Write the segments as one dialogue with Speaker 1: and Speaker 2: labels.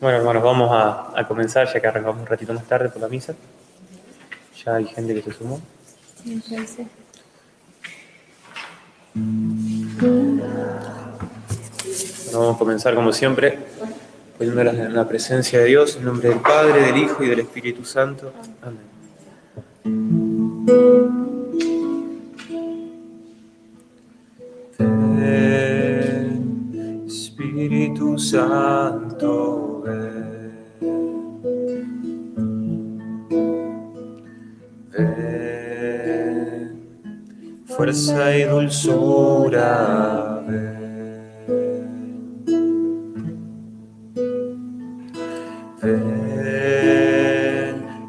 Speaker 1: Bueno, hermanos, vamos a comenzar, ya que arrancamos un ratito más tarde por la misa. Ya hay gente que se sumó. Bueno, vamos a comenzar como siempre, poniéndolas en la presencia de Dios, en nombre del Padre, del Hijo y del Espíritu Santo. Amén. Ven, Espíritu Santo, ven. Ven, fuerza y dulzura, ven. Ven,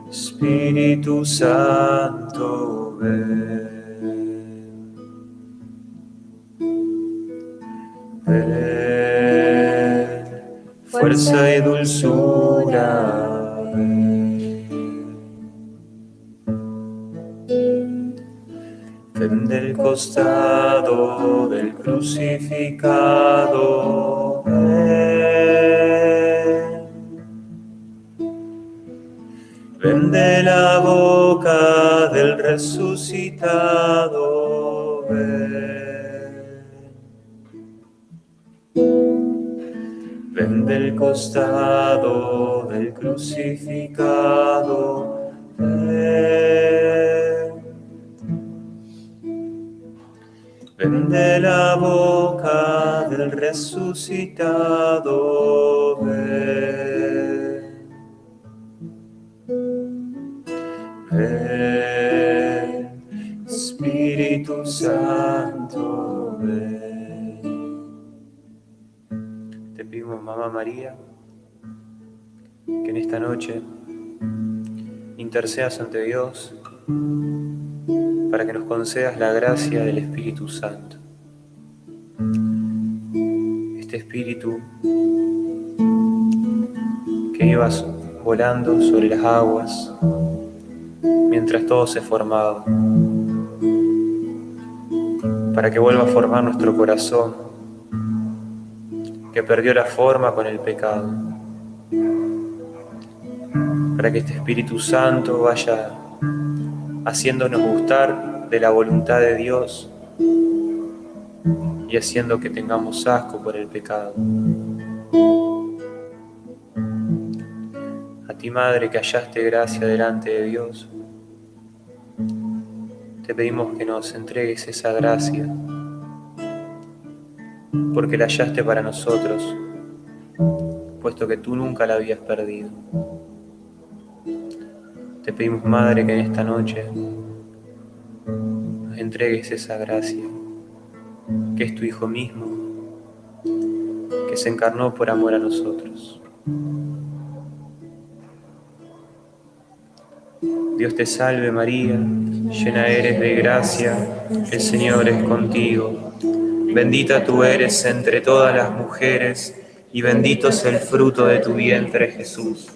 Speaker 1: Espíritu Santo, ven. Ven, fuerza y dulzura, ven. Ven del costado del crucificado, ven. Ven de la boca del resucitado, ven. Ven del costado del crucificado, ven. Ven de la boca del resucitado, ven. Ven, Espíritu Santo, ven. Te pedimos, Mamá María, que en esta noche intercedas ante Dios para que nos concedas la gracia del Espíritu Santo. Este Espíritu que ibas volando sobre las aguas mientras todo se formaba, para que vuelva a formar nuestro corazón, que perdió la forma con el pecado, para que este Espíritu Santo vaya haciéndonos gustar de la voluntad de Dios y haciendo que tengamos asco por el pecado. A ti, Madre, que hallaste gracia delante de Dios, te pedimos que nos entregues esa gracia, porque la hallaste para nosotros, puesto que tú nunca la habías perdido. Te pedimos, Madre, que en esta noche nos entregues esa gracia, que es tu Hijo mismo, que se encarnó por amor a nosotros. Dios te salve María, llena eres de gracia, el Señor es contigo. Bendita tú eres entre todas las mujeres, y bendito es el fruto de tu vientre, Jesús.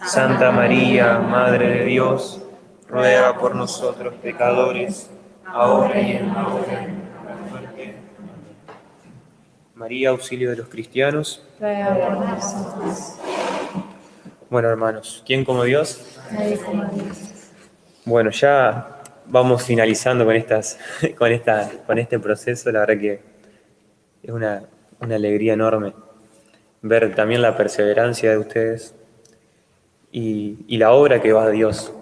Speaker 1: Santa María, Madre de Dios, ruega por nosotros pecadores, ahora y en la hora de nuestra muerte. María, auxilio de los cristianos,
Speaker 2: ruega por nosotros.
Speaker 1: Bueno, hermanos, ¿quién como Dios?
Speaker 2: Nadie como Dios.
Speaker 1: Bueno, ya vamos finalizando con este proceso. La verdad que es una alegría enorme ver también la perseverancia de ustedes y la obra que Dios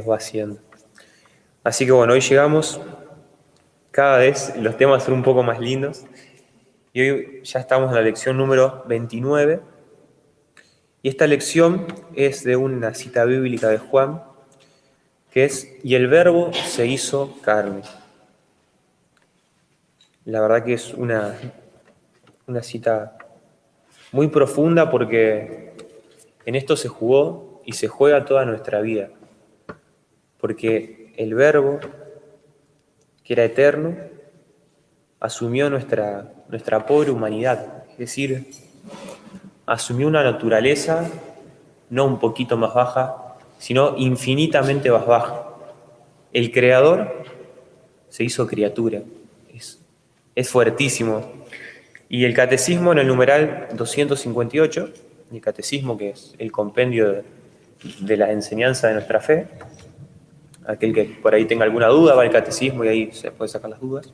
Speaker 1: va haciendo. Así que bueno, hoy llegamos, cada vez los temas son un poco más lindos, y hoy ya estamos en la lección número 29, y esta lección es de una cita bíblica de Juan, que es: y el Verbo se hizo carne. La verdad que es una cita muy profunda, porque en esto se jugó y se juega toda nuestra vida. Porque el Verbo, que era eterno, asumió nuestra pobre humanidad. Es decir, asumió una naturaleza no un poquito más baja, sino infinitamente más baja. El Creador se hizo criatura. Es fuertísimo. Y el catecismo en el numeral 258, el catecismo que es el compendio de la enseñanza de nuestra fe, aquel que por ahí tenga alguna duda va al catecismo y ahí se puede sacar las dudas.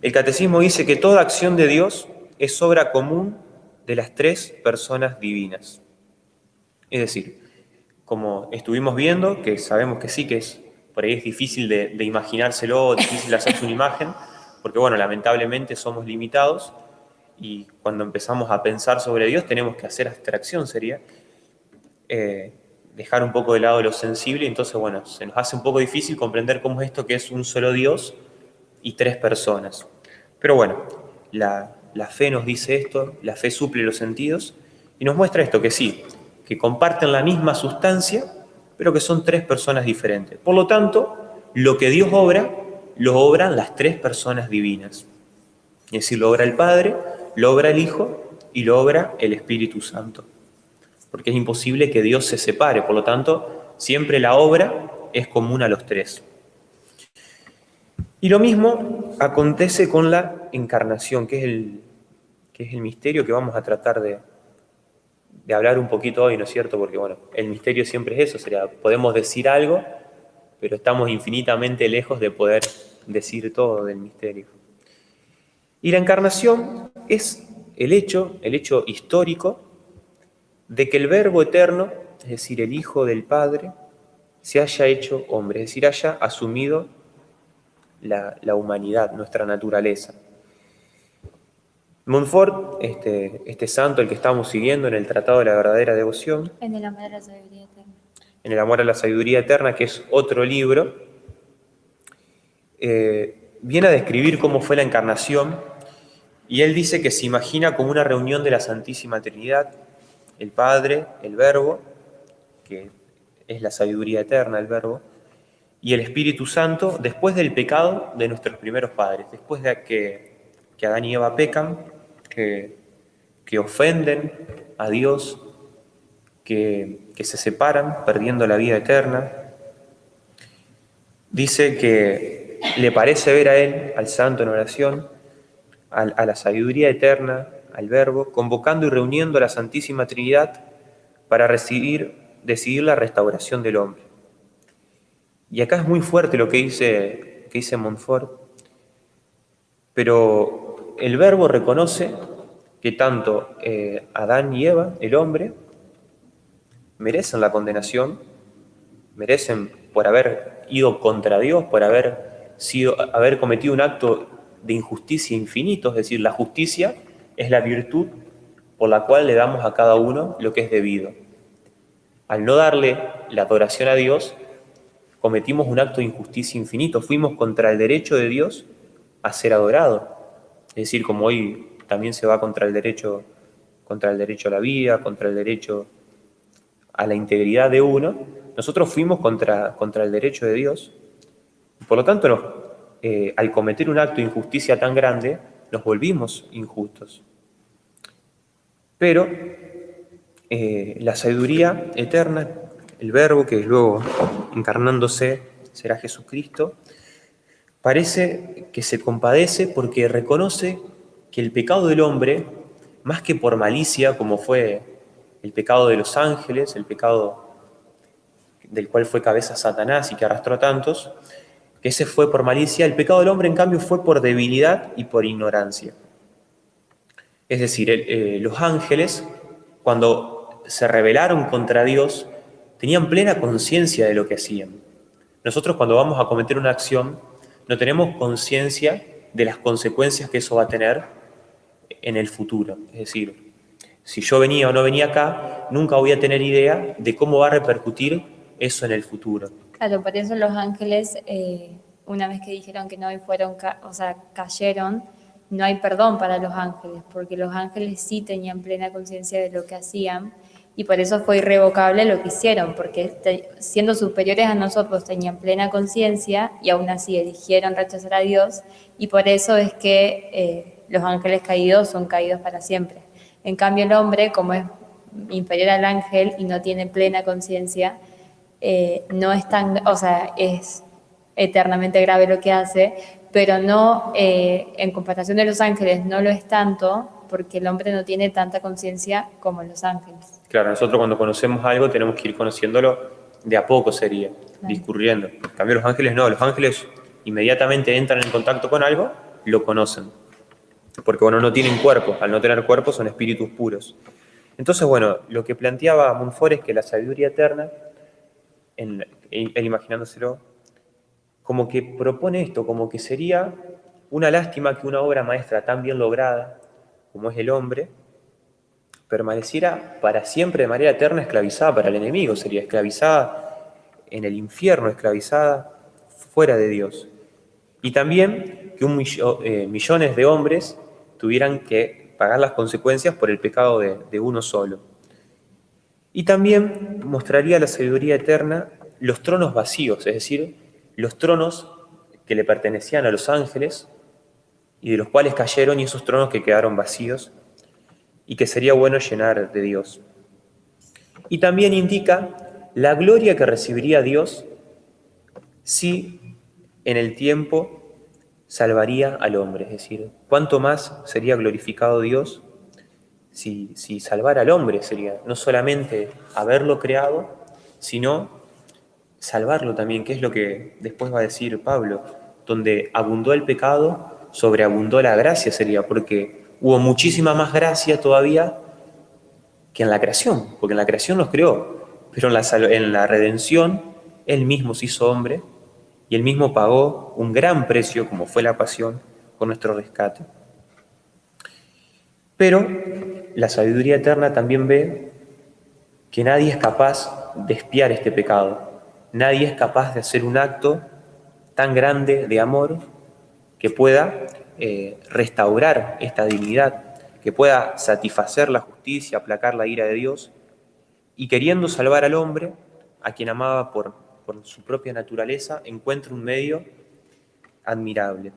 Speaker 1: El catecismo dice que toda acción de Dios es obra común de las tres personas divinas. Es decir, como estuvimos viendo, que sabemos que sí, que por ahí es difícil de imaginárselo, difícil de hacerse una imagen, porque bueno, lamentablemente somos limitados y cuando empezamos a pensar sobre Dios tenemos que hacer abstracción, sería dejar un poco de lado lo sensible, y entonces bueno, se nos hace un poco difícil comprender cómo es esto que es un solo Dios y tres personas. Pero bueno, la fe nos dice esto, la fe suple los sentidos y nos muestra esto, que sí, que comparten la misma sustancia, pero que son tres personas diferentes. Por lo tanto, lo que Dios obra, lo obran las tres personas divinas. Es decir, lo obra el Padre, lo obra el Hijo y lo obra el Espíritu Santo. Porque es imposible que Dios se separe, por lo tanto, siempre la obra es común a los tres. Y lo mismo acontece con la encarnación, que es el misterio que vamos a tratar de hablar un poquito hoy, ¿no es cierto? Porque bueno, el misterio siempre es eso, podemos decir algo, pero estamos infinitamente lejos de poder decir todo del misterio. Y la encarnación es el hecho histórico de que el Verbo eterno, es decir, el Hijo del Padre, se haya hecho hombre, es decir, haya asumido la humanidad, nuestra naturaleza. Montfort, este santo, el que estamos siguiendo en el Tratado de la Verdadera Devoción,
Speaker 2: En el amor a la sabiduría eterna.
Speaker 1: En el amor a la sabiduría eterna, que es otro libro, viene a describir cómo fue la encarnación, y él dice que se imagina como una reunión de la Santísima Trinidad, el Padre, el Verbo, que es la sabiduría eterna, el Verbo, y el Espíritu Santo, después del pecado de nuestros primeros padres, después de que Adán y Eva pecan, que ofenden a Dios, que se separan, perdiendo la vida eterna. Dice que le parece ver a él, al Santo en oración, a la sabiduría eterna, al Verbo, convocando y reuniendo a la Santísima Trinidad para decidir la restauración del hombre. Y acá es muy fuerte lo que dice Montfort, pero el Verbo reconoce que tanto Adán y Eva, el hombre, merecen la condenación, merecen por haber ido contra Dios, por haber cometido un acto de injusticia infinito, es decir, la justicia es la virtud por la cual le damos a cada uno lo que es debido. Al no darle la adoración a Dios, cometimos un acto de injusticia infinito, fuimos contra el derecho de Dios a ser adorado. Es decir, como hoy también se va contra el derecho a la vida, contra el derecho a la integridad de uno, nosotros fuimos contra el derecho de Dios. Por lo tanto, al cometer un acto de injusticia tan grande, nos volvimos injustos. Pero la sabiduría eterna, el Verbo que luego encarnándose será Jesucristo, parece que se compadece porque reconoce que el pecado del hombre, más que por malicia, como fue el pecado de los ángeles, el pecado del cual fue cabeza Satanás y que arrastró a tantos, que ese fue por malicia, el pecado del hombre en cambio fue por debilidad y por ignorancia. Es decir, los ángeles, cuando se rebelaron contra Dios, tenían plena conciencia de lo que hacían. Nosotros cuando vamos a cometer una acción, no tenemos conciencia de las consecuencias que eso va a tener en el futuro. Es decir, si yo venía o no venía acá, nunca voy a tener idea de cómo va a repercutir eso en el futuro.
Speaker 2: Claro, por eso los ángeles, una vez que dijeron que no y cayeron, no hay perdón para los ángeles, porque los ángeles sí tenían plena conciencia de lo que hacían y por eso fue irrevocable lo que hicieron, porque siendo superiores a nosotros tenían plena conciencia y aún así eligieron rechazar a Dios, y por eso es que los ángeles caídos son caídos para siempre. En cambio el hombre, como es inferior al ángel y no tiene plena conciencia, no es tan, eternamente grave lo que hace, pero no, en comparación de los ángeles, no lo es tanto, porque el hombre no tiene tanta conciencia como los ángeles.
Speaker 1: Claro, nosotros cuando conocemos algo tenemos que ir conociéndolo de a poco, sería,
Speaker 2: Claro.
Speaker 1: discurriendo. En cambio, los ángeles no, los ángeles inmediatamente entran en contacto con algo, lo conocen. Porque, bueno, no tienen cuerpo, al no tener cuerpo son espíritus puros. Entonces, bueno, lo que planteaba Montfort es que la sabiduría eterna, él imaginándoselo, como que propone esto, como que sería una lástima que una obra maestra tan bien lograda como es el hombre, permaneciera para siempre de manera eterna esclavizada para el enemigo, sería esclavizada en el infierno, esclavizada fuera de Dios. Y también que millones de hombres tuvieran que pagar las consecuencias por el pecado de uno solo. Y también mostraría la sabiduría eterna los tronos vacíos, es decir, los tronos que le pertenecían a los ángeles y de los cuales cayeron, y esos tronos que quedaron vacíos y que sería bueno llenar de Dios. Y también indica la gloria que recibiría Dios si en el tiempo salvaría al hombre, es decir, cuánto más sería glorificado Dios si salvara al hombre, sería no solamente haberlo creado, sino salvarlo también, que es lo que después va a decir Pablo, donde abundó el pecado, sobreabundó la gracia, sería, porque hubo muchísima más gracia todavía que en la creación, porque en la creación nos creó, pero en la redención Él mismo se hizo hombre y Él mismo pagó un gran precio, como fue la pasión, por nuestro rescate. Pero la sabiduría eterna también ve que nadie es capaz de expiar este pecado, nadie es capaz de hacer un acto tan grande de amor que pueda restaurar esta dignidad, que pueda satisfacer la justicia, aplacar la ira de Dios, y queriendo salvar al hombre, a quien amaba por su propia naturaleza, encuentra un medio admirable,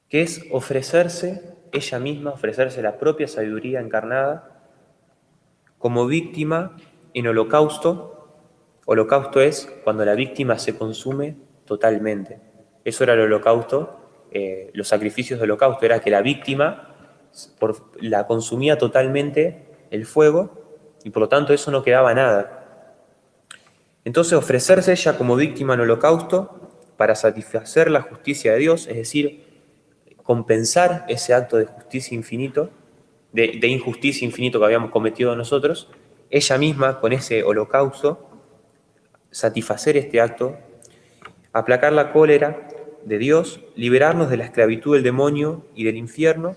Speaker 1: que es ofrecerse ella misma, ofrecerse la propia sabiduría encarnada como víctima en holocausto. Holocausto es cuando la víctima se consume totalmente. Eso era el holocausto, los sacrificios de holocausto, era que la víctima la consumía totalmente el fuego y por lo tanto eso no quedaba nada. Entonces ofrecerse ella como víctima en holocausto para satisfacer la justicia de Dios, es decir, compensar ese acto de justicia infinito, de injusticia infinito que habíamos cometido nosotros, ella misma con ese holocausto satisfacer este acto, aplacar la cólera de Dios, liberarnos de la esclavitud del demonio y del infierno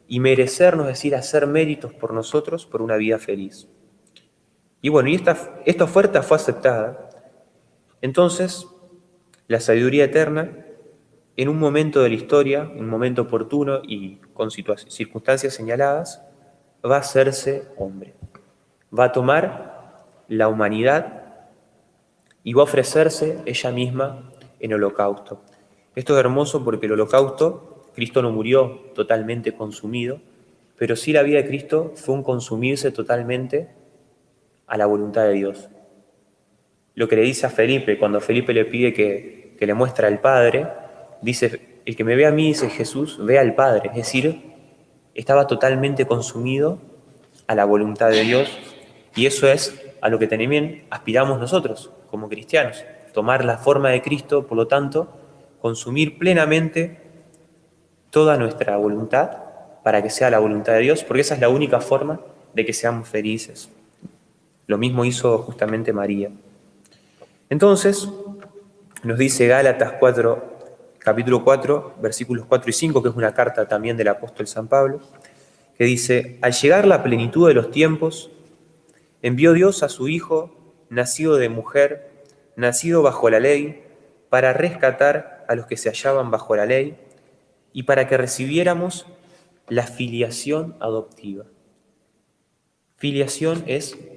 Speaker 1: y merecernos, es decir, hacer méritos por nosotros por una vida feliz. Y bueno, y esta oferta fue aceptada. Entonces, la sabiduría eterna, en un momento de la historia, en un momento oportuno y con circunstancias señaladas, va a hacerse hombre. Va a tomar la humanidad y va a ofrecerse ella misma en holocausto. Esto es hermoso porque el holocausto, Cristo no murió totalmente consumido, pero sí la vida de Cristo fue un consumirse totalmente a la voluntad de Dios. Lo que le dice a Felipe, cuando Felipe le pide que le muestre al Padre, dice, el que me ve a mí, dice Jesús, ve al Padre. Es decir, estaba totalmente consumido a la voluntad de Dios, y eso es a lo que también aspiramos nosotros como cristianos, tomar la forma de Cristo, por lo tanto, consumir plenamente toda nuestra voluntad para que sea la voluntad de Dios, porque esa es la única forma de que seamos felices. Lo mismo hizo justamente María. Entonces, nos dice Gálatas 4, capítulo 4, versículos 4 y 5, que es una carta también del apóstol San Pablo, que dice, al llegar la plenitud de los tiempos, envió Dios a su Hijo, nacido de mujer, nacido bajo la ley, para rescatar a los que se hallaban bajo la ley y para que recibiéramos la filiación adoptiva. Filiación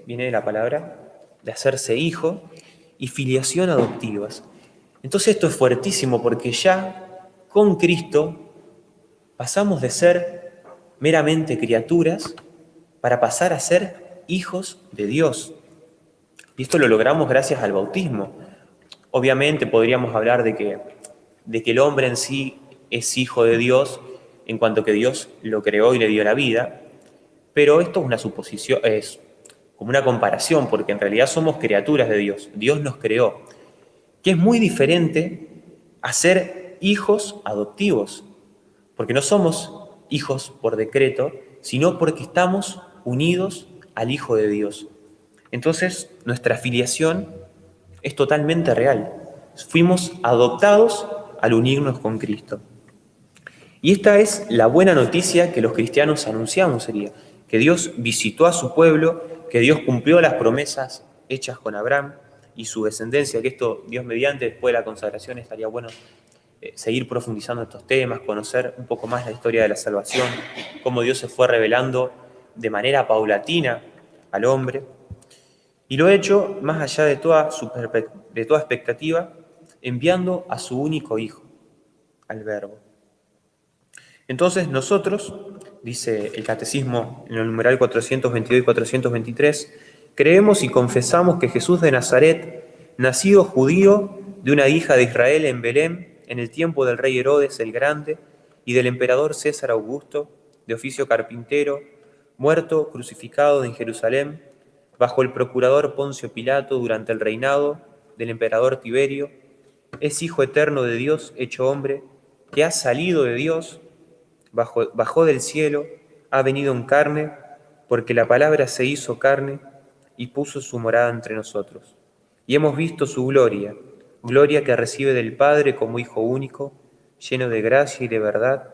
Speaker 1: viene de la palabra de hacerse hijo, y filiación adoptivas. Entonces esto es fuertísimo porque ya con Cristo pasamos de ser meramente criaturas para pasar a ser hijos de Dios. Y esto lo logramos gracias al bautismo. Obviamente podríamos hablar de que el hombre en sí es hijo de Dios en cuanto que Dios lo creó y le dio la vida, pero esto es una suposición, es como una comparación, porque en realidad somos criaturas de Dios. Dios nos creó, que es muy diferente a ser hijos adoptivos, porque no somos hijos por decreto, sino porque estamos unidos al Hijo de Dios. Entonces, nuestra filiación es totalmente real. Fuimos adoptados al unirnos con Cristo. Y esta es la buena noticia que los cristianos anunciamos, sería que Dios visitó a su pueblo, que Dios cumplió las promesas hechas con Abraham y su descendencia, que esto, Dios mediante, después de la consagración estaría bueno seguir profundizando en estos temas, conocer un poco más la historia de la salvación, cómo Dios se fue revelando de manera paulatina al hombre, y lo ha hecho más allá de toda expectativa, enviando a su único Hijo, al Verbo. Entonces nosotros, dice el Catecismo en el numeral 422 y 423, creemos y confesamos que Jesús de Nazaret, nacido judío de una hija de Israel en Belén, en el tiempo del rey Herodes el Grande y del emperador César Augusto, de oficio carpintero, muerto, crucificado en Jerusalén, bajo el procurador Poncio Pilato durante el reinado del emperador Tiberio, es Hijo eterno de Dios hecho hombre, que ha salido de Dios, bajó del cielo, ha venido en carne, porque la palabra se hizo carne y puso su morada entre nosotros. Y hemos visto su gloria, gloria que recibe del Padre como Hijo único, lleno de gracia y de verdad,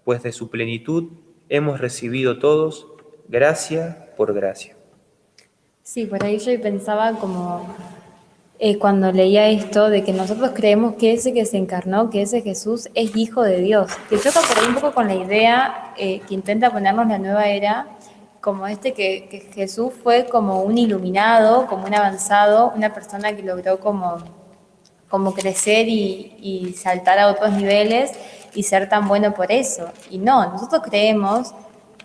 Speaker 1: pues de su plenitud hemos recibido todos gracia por gracia.
Speaker 2: Sí, por ahí yo pensaba como cuando leía esto de que nosotros creemos que ese que se encarnó, que ese Jesús es hijo de Dios, que choca por ahí un poco con la idea que intenta ponernos la nueva era, como que Jesús fue como un iluminado, como un avanzado, una persona que logró como crecer y saltar a otros niveles y ser tan bueno por eso. Y no, nosotros creemos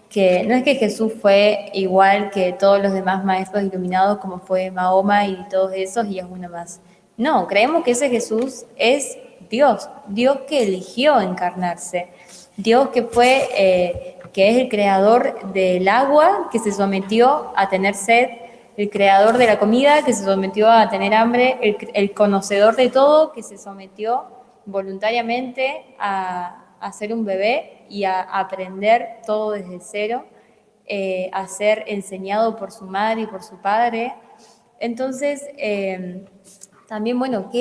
Speaker 2: que no es que Jesús fue igual que todos los demás maestros iluminados como fue Mahoma y todos esos y es uno más. No, creemos que ese Jesús es Dios, Dios que eligió encarnarse, Dios que es el creador del agua, que se sometió a tener sed, el creador de la comida, que se sometió a tener hambre, el conocedor de todo, que se sometió voluntariamente a ser un bebé y a aprender todo desde cero, a ser enseñado por su madre y por su padre. Entonces, también, bueno,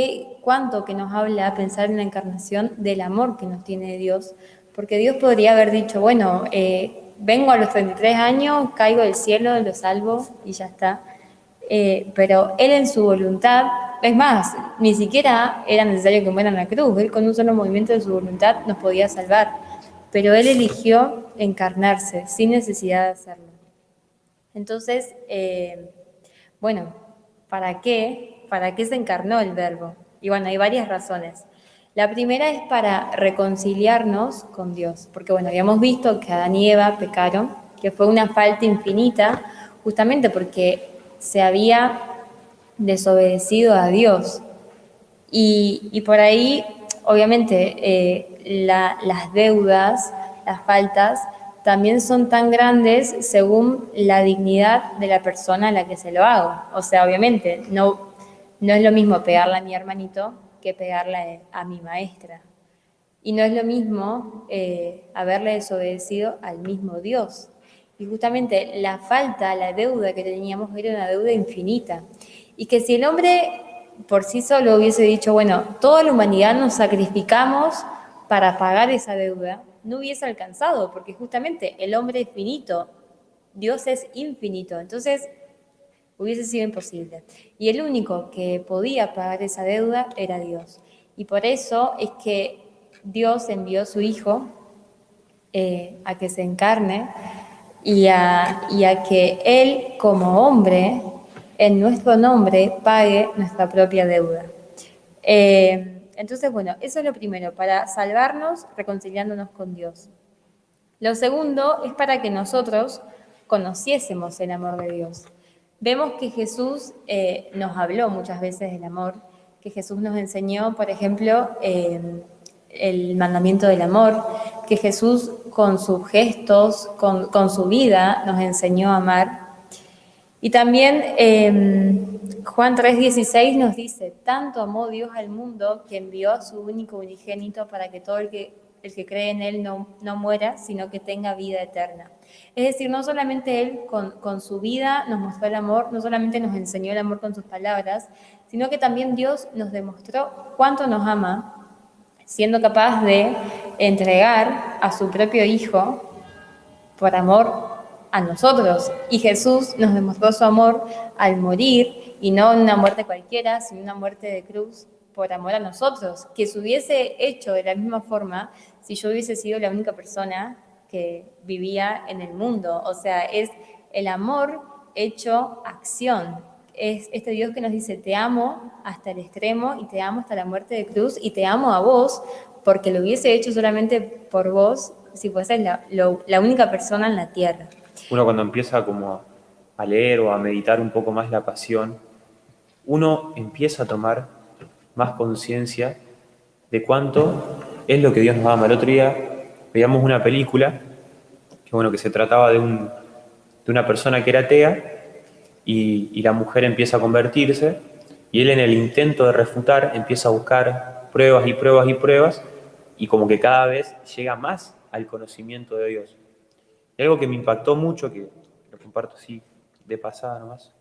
Speaker 2: cuánto que nos habla pensar en la encarnación del amor que nos tiene Dios, porque Dios podría haber dicho, bueno, vengo a los 33 años, caigo del cielo, lo salvo y ya está. Pero Él en su voluntad, es más, ni siquiera era necesario que muera en la cruz, Él con un solo movimiento de su voluntad nos podía salvar, pero Él eligió encarnarse sin necesidad de hacerlo. Entonces, bueno, ¿para qué? ¿Para qué se encarnó el Verbo? Y bueno, hay varias razones. La primera es para reconciliarnos con Dios, porque bueno, habíamos visto que Adán y Eva pecaron, que fue una falta infinita, justamente porque se había desobedecido a Dios. Y por ahí, obviamente, las deudas, las faltas, también son tan grandes según la dignidad de la persona a la que se lo hago. O sea, obviamente, no es lo mismo pegarle a mi hermanito que pegarle a mi maestra. Y no es lo mismo haberle desobedecido al mismo Dios. Y justamente la falta, la deuda que teníamos era una deuda infinita. Y que si el hombre por sí solo hubiese dicho, bueno, toda la humanidad nos sacrificamos para pagar esa deuda, no hubiese alcanzado, porque justamente el hombre es finito, Dios es infinito. Entonces, hubiese sido imposible. Y el único que podía pagar esa deuda era Dios. Y por eso es que Dios envió a su Hijo a que se encarne y a que Él, como hombre, en nuestro nombre, pague nuestra propia deuda. Entonces, bueno, eso es lo primero, para salvarnos reconciliándonos con Dios. Lo segundo es para que nosotros conociésemos el amor de Dios. Vemos que Jesús nos habló muchas veces del amor que Jesús nos enseñó, por ejemplo, el mandamiento del amor, que Jesús con sus gestos, con su vida, nos enseñó a amar. Y también Juan 3:16 nos dice, tanto amó Dios al mundo que envió a su único unigénito para que todo el que cree en Él no muera, sino que tenga vida eterna. Es decir, no solamente Él con su vida nos mostró el amor, no solamente nos enseñó el amor con sus palabras, sino que también Dios nos demostró cuánto nos ama, siendo capaz de entregar a su propio Hijo por amor a nosotros. Y Jesús nos demostró su amor al morir, y no una muerte cualquiera, sino una muerte de cruz por amor a nosotros, que se hubiese hecho de la misma forma si yo hubiese sido la única persona que vivía en el mundo. O sea, es el amor hecho acción. Es este Dios que nos dice, te amo hasta el extremo y te amo hasta la muerte de cruz y te amo a vos porque lo hubiese hecho solamente por vos si fueses la única persona en la tierra.
Speaker 1: Uno cuando empieza como a leer o a meditar un poco más la pasión, uno empieza a tomar más conciencia de cuánto es lo que Dios nos ama. El otro día veíamos una película que se trataba de una persona que era atea y la mujer empieza a convertirse y él en el intento de refutar empieza a buscar pruebas y pruebas y pruebas y como que cada vez llega más al conocimiento de Dios. Y algo que me impactó mucho, que lo comparto así de pasada nomás,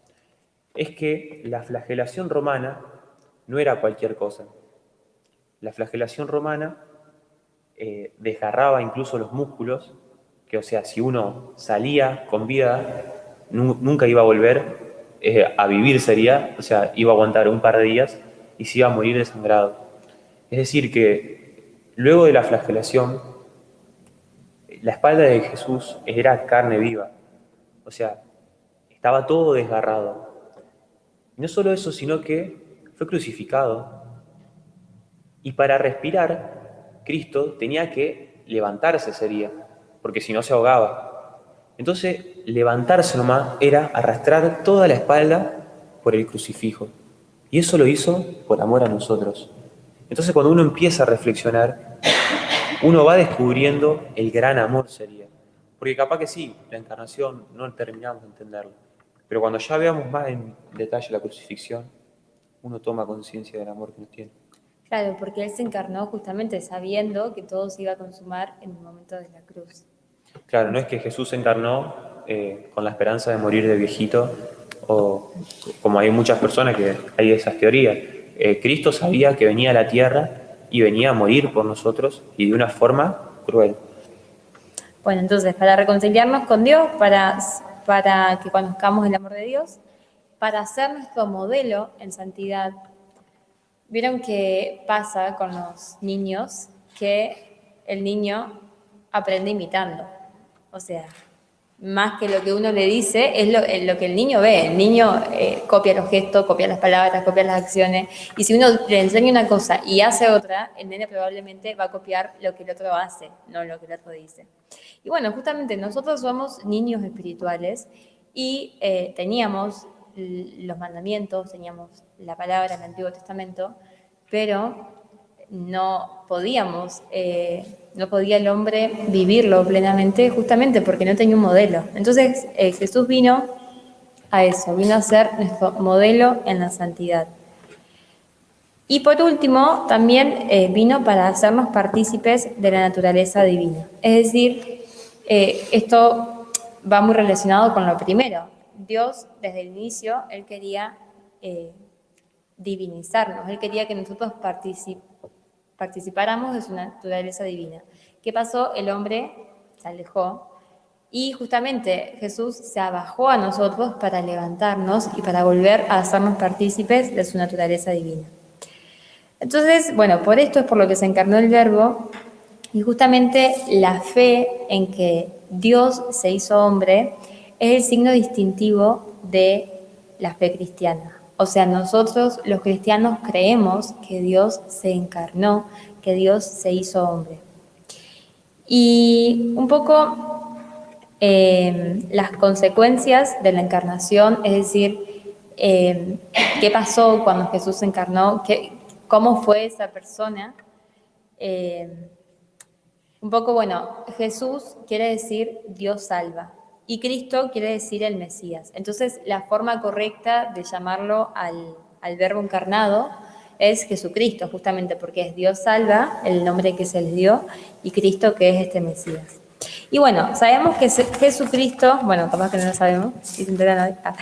Speaker 1: es que la flagelación romana no era cualquier cosa. La flagelación romana desgarraba incluso los músculos, que o sea, si uno salía con vida, nunca iba a volver a vivir sería, o sea, iba a aguantar un par de días y se iba a morir desangrado. Es decir, que luego de la flagelación, la espalda de Jesús era carne viva, o sea, estaba todo desgarrado. Y no solo eso, sino que fue crucificado. Y para respirar, Cristo tenía que levantarse ese día, porque si no se ahogaba. Entonces, levantarse nomás era arrastrar toda la espalda por el crucifijo. Y eso lo hizo por amor a nosotros. Entonces, cuando uno empieza a reflexionar, uno va descubriendo el gran amor sería. Porque capaz que sí, la encarnación no terminamos de entenderlo. Pero cuando ya veamos más en detalle la crucifixión, uno toma conciencia del amor que nos tiene.
Speaker 2: Claro, porque Él se encarnó justamente sabiendo que todo se iba a consumar en el momento de la cruz.
Speaker 1: Claro, no es que Jesús se encarnó con la esperanza de morir de viejito, o como hay muchas personas que hay esas teorías. Cristo sabía que venía a la tierra y venía a morir por nosotros y de una forma cruel.
Speaker 2: Bueno, entonces, para reconciliarnos con Dios, para que conozcamos el amor de Dios, para ser nuestro modelo en santidad. Vieron que pasa con los niños que el niño aprende imitando. O sea, más que lo que uno le dice, es lo que el niño ve. El niño copia los gestos, copia las palabras, copia las acciones. Y si uno le enseña una cosa y hace otra, el nene probablemente va a copiar lo que el otro hace, no lo que el otro dice. Y bueno, justamente nosotros somos niños espirituales y teníamos los mandamientos, teníamos la palabra en el Antiguo Testamento, pero no podía el hombre vivirlo plenamente justamente porque no tenía un modelo. Entonces Jesús vino a eso, vino a ser nuestro modelo en la santidad. Y por último, también vino para hacernos partícipes de la naturaleza divina. Es decir, esto va muy relacionado con lo primero. Dios, desde el inicio, Él quería divinizarnos. Él quería que nosotros participáramos de su naturaleza divina. ¿Qué pasó? El hombre se alejó y justamente Jesús se abajó a nosotros para levantarnos y para volver a hacernos partícipes de su naturaleza divina. Entonces, bueno, por esto es por lo que se encarnó el Verbo y justamente la fe en que Dios se hizo hombre es el signo distintivo de la fe cristiana. O sea, nosotros los cristianos creemos que Dios se encarnó, que Dios se hizo hombre. Y un poco las consecuencias de la encarnación, es decir, qué pasó cuando Jesús se encarnó, cómo fue esa persona. Un poco, bueno, Jesús quiere decir Dios salva y Cristo quiere decir el Mesías. Entonces, la forma correcta de llamarlo al verbo encarnado es Jesucristo, justamente porque es Dios salva, el nombre que se les dio, y Cristo que es este Mesías. Y bueno, sabemos que Jesucristo, bueno, capaz que no lo sabemos, y se enteran hoy.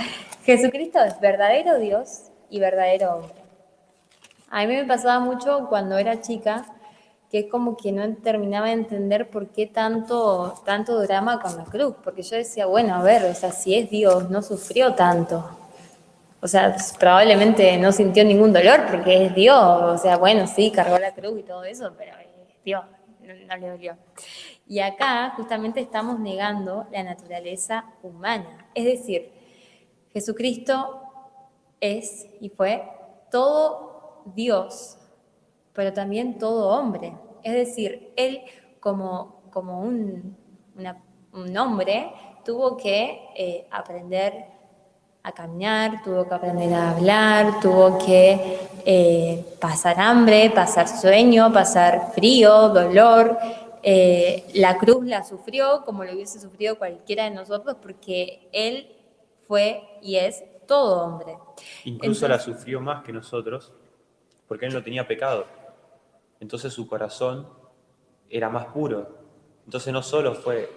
Speaker 2: Jesucristo es verdadero Dios y verdadero hombre. A mí me pasaba mucho cuando era chica, que es como que no terminaba de entender por qué tanto drama con la cruz, porque yo decía, bueno, a ver, o sea, si es Dios, no sufrió tanto. O sea, probablemente no sintió ningún dolor porque es Dios, o sea, bueno, sí, cargó la cruz y todo eso, pero es Dios, no le dolió. Y acá justamente estamos negando la naturaleza humana, es decir, Jesucristo es y fue todo Dios, pero también todo hombre. Es decir, él como un hombre tuvo que aprender a caminar, tuvo que aprender a hablar, tuvo que pasar hambre, pasar sueño, pasar frío, dolor. La cruz la sufrió como lo hubiese sufrido cualquiera de nosotros porque él fue y es todo hombre.
Speaker 1: Incluso
Speaker 2: Entonces,
Speaker 1: la sufrió más que nosotros, porque él no tenía pecado. Entonces su corazón era más puro. Entonces no solo fue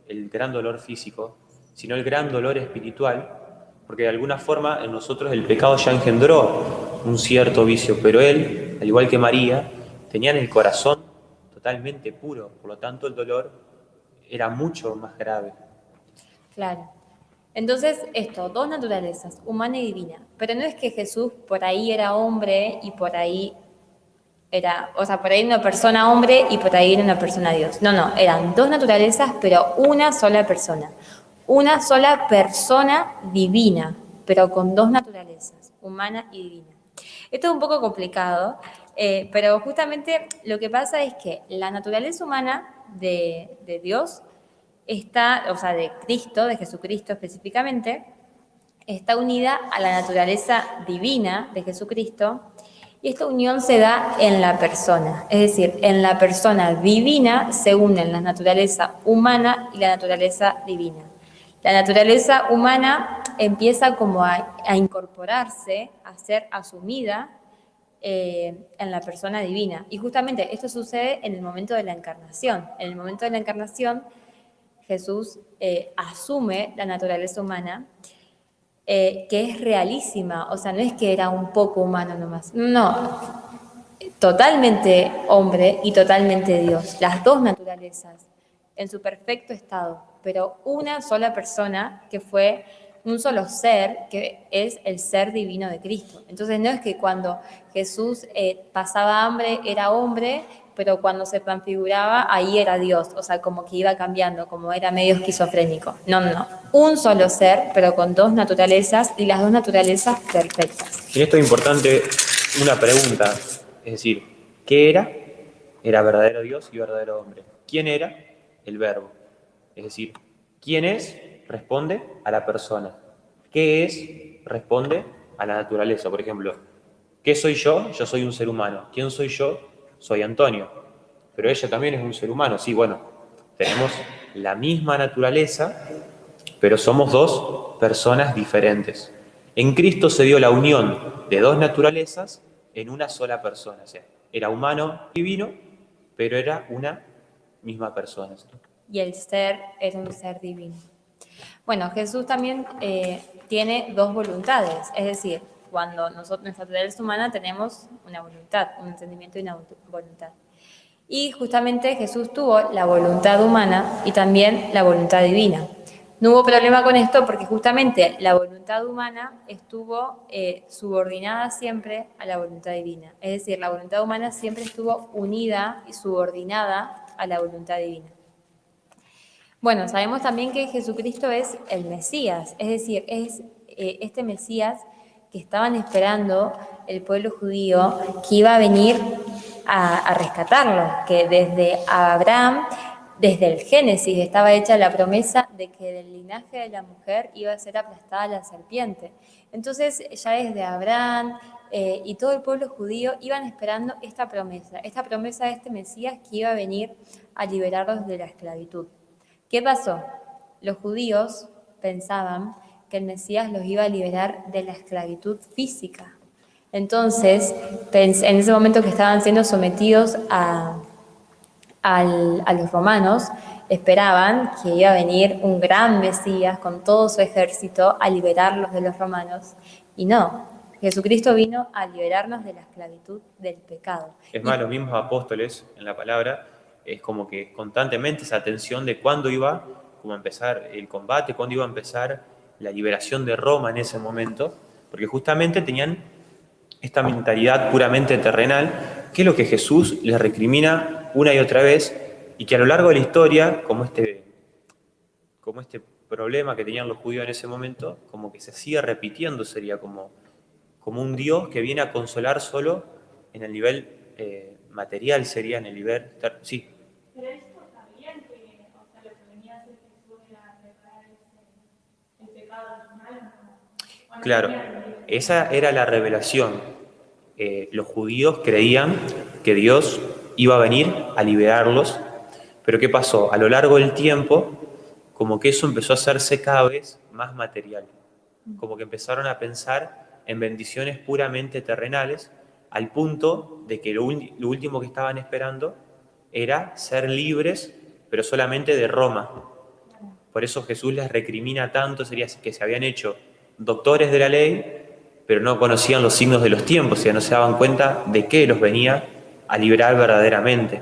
Speaker 1: el gran dolor físico, sino el gran dolor espiritual, porque de alguna forma en nosotros el pecado ya engendró un cierto vicio, pero él, al igual que María, tenían el corazón totalmente puro, por lo tanto el dolor era mucho más grave.
Speaker 2: claro. Entonces, esto, dos naturalezas, humana y divina. Pero no es que Jesús por ahí era hombre y por ahí era, o sea, por ahí una persona hombre y por ahí era una persona Dios. No, no, eran dos naturalezas, pero una sola persona. Una sola persona divina, pero con dos naturalezas, humana y divina. Esto es un poco complicado, pero justamente lo que pasa es que la naturaleza humana de Dios está, o sea, de Cristo, de Jesucristo específicamente, está unida a la naturaleza divina de Jesucristo y esta unión se da en la persona, es decir, en la persona divina se unen la naturaleza humana y la naturaleza divina. La naturaleza humana empieza como a incorporarse, a ser asumida en la persona divina. Y justamente esto sucede en el momento de la encarnación. En el momento de la encarnación, Jesús asume la naturaleza humana, que es realísima, o sea, no es que era un poco humano nomás, no, totalmente hombre y totalmente Dios, las dos naturalezas en su perfecto estado, pero una sola persona que fue un solo ser, que es el ser divino de Cristo. Entonces no es que cuando Jesús pasaba hambre era hombre, pero cuando se transfiguraba ahí era Dios, o sea, como que iba cambiando, como era medio esquizofrénico. No, no, no. Un solo ser, pero con dos naturalezas y las dos naturalezas perfectas.
Speaker 1: En esto es importante una pregunta, es decir, ¿qué era? Era verdadero Dios y verdadero hombre. ¿Quién era? El verbo. Es decir, ¿quién es? Responde a la persona. ¿Qué es? Responde a la naturaleza. Por ejemplo, ¿qué soy yo? Yo soy un ser humano. ¿Quién soy yo? Soy Antonio. Pero ella también es un ser humano. Sí, bueno, tenemos la misma naturaleza, pero somos dos personas diferentes. En Cristo se dio la unión de dos naturalezas en una sola persona. O sea, era humano y divino, pero era una misma persona.
Speaker 2: Y el ser es un ser divino. Bueno, Jesús también tiene dos voluntades, es decir, cuando nosotros, nuestra naturaleza humana, tenemos una voluntad, un entendimiento y una voluntad. Y justamente Jesús tuvo la voluntad humana y también la voluntad divina. No hubo problema con esto porque justamente la voluntad humana estuvo subordinada siempre a la voluntad divina. Es decir, la voluntad humana siempre estuvo unida y subordinada a la voluntad divina. Bueno, sabemos también que Jesucristo es el Mesías, es decir, es este Mesías que estaban esperando el pueblo judío, que iba a venir a rescatarlo, que desde Abraham desde el Génesis estaba hecha la promesa de que del linaje de la mujer iba a ser aplastada la serpiente. Entonces ya desde Abraham y todo el pueblo judío iban esperando esta promesa de este Mesías que iba a venir a liberarlos de la esclavitud. ¿Qué pasó? Los judíos pensaban que el Mesías los iba a liberar de la esclavitud física. Entonces, en ese momento que estaban siendo sometidos a los romanos, esperaban que iba a venir un gran Mesías con todo su ejército a liberarlos de los romanos. Y no, Jesucristo vino a liberarnos de la esclavitud del pecado.
Speaker 1: Es más, los mismos apóstoles en la palabra, es como que constantemente esa tensión de cuándo iba como a empezar el combate, cuándo iba a empezar la liberación de Roma en ese momento, porque justamente tenían esta mentalidad puramente terrenal, que es lo que Jesús les recrimina una y otra vez, y que a lo largo de la historia, como este problema que tenían los judíos en ese momento, como que se sigue repitiendo, sería como un Dios que viene a consolar solo en el nivel material, sería en el nivel... Sí.
Speaker 3: Pero esto también, que, o sea, lo que venía a hacer Jesús era reparar el pecado original, ¿no?
Speaker 1: Claro, esa era la revelación. Los judíos creían que Dios iba a venir a liberarlos, pero ¿qué pasó? A lo largo del tiempo, como que eso empezó a hacerse cada vez más material, como que empezaron a pensar en bendiciones puramente terrenales, al punto de que lo último que estaban esperando era ser libres, pero solamente de Roma. Por eso Jesús les recrimina tanto, sería que se habían hecho doctores de la ley, pero no conocían los signos de los tiempos, o sea, no se daban cuenta de qué los venía a liberar verdaderamente.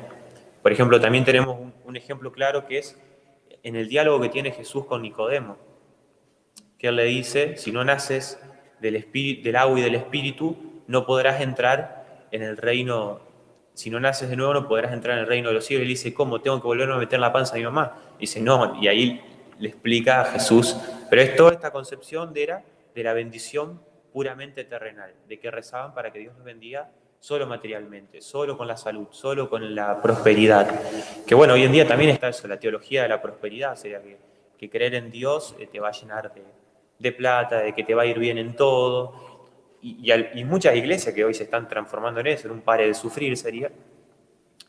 Speaker 1: Por ejemplo, también tenemos un ejemplo claro que es en el diálogo que tiene Jesús con Nicodemo, que él le dice, si no naces del agua y del espíritu, no podrás entrar en el reino, si no naces de nuevo no podrás entrar en el reino de los cielos. Y él dice, ¿cómo? ¿Tengo que volverme a meter en la panza de mi mamá? Y dice, no, y ahí le explica a Jesús, pero es toda esta concepción de la bendición puramente terrenal, de que rezaban para que Dios los bendiga solo materialmente, solo con la salud, solo con la prosperidad. Que bueno, hoy en día también está eso, la teología de la prosperidad, sería que creer en Dios te va a llenar de plata, de que te va a ir bien en todo, y muchas iglesias que hoy se están transformando en eso, en un pare de sufrir sería.